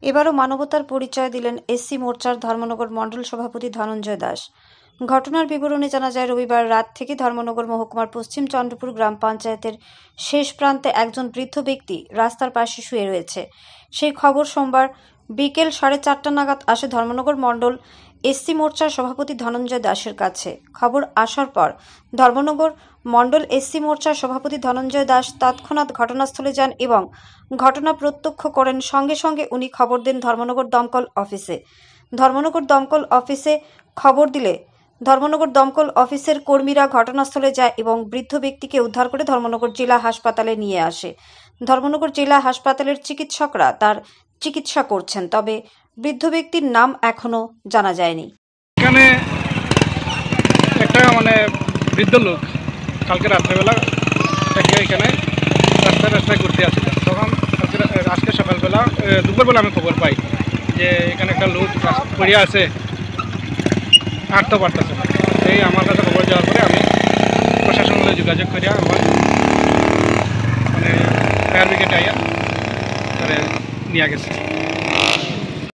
এবারও মানবতার পরিচয় দিলেন এসসি মোর্চার ধর্মনগর মণ্ডল সভাপতি ধনঞ্জয় দাস। ঘটনার বিবরণে জানা যায়, রবিবার রাত থেকে ধর্মনগর মহকুমার পশ্চিম চন্দ্রপুর গ্রাম পঞ্চায়েতের শেষ প্রান্তে একজন বৃদ্ধ ব্যক্তি রাস্তার পাশে শুয়ে রয়েছে। সেই খবর সোমবার বিকেল 4:30 নাগাদ আসে ধর্মনগর মণ্ডল এসসি মোর্চার সভাপতি ধনঞ্জয় দাসের কাছে। খবর আসার পর ধর্মনগর মণ্ডল এসসি মোর্চার সভাপতি ধনঞ্জয় দাস তৎক্ষণাৎ ঘটনাস্থলে যান এবং ঘটনা প্রত্যক্ষ করেন। সঙ্গে সঙ্গে উনি খবর দেন ধর্মনগর দমকল অফিসে। ধর্মনগর দমকল অফিসে খবর দিলে ধর্মনগর দমকল অফিসের কর্মীরা ঘটনাস্থলে যায় এবং বৃদ্ধ ব্যক্তিকে উদ্ধার করে ধর্মনগর জেলা হাসপাতালে নিয়ে আসে। ধর্মনগর জেলা হাসপাতালের চিকিৎসকরা তার চিকিৎসা করছেন, তবে বৃদ্ধ ব্যক্তির নাম এখনো জানা যায়নি। এখানে একটা বৃদ্ধ লোক কালকে রাত্রেবেলা এখানে রাস্তায় ঘুরতে আসছিল। তখন আজকে সকালবেলা দুপুরবেলা আমি খবর পাই যে এখানে একটা লোক পড়িয়া আছে, হাঁটতে পারতেছে না। এই আমার কাছে খবর যাওয়ার পরে আমি প্রশাসনের সাথে যোগাযোগ করিয়া আমার ফায়ার ব্রিগেড আইয়া নিয়ে গেছে।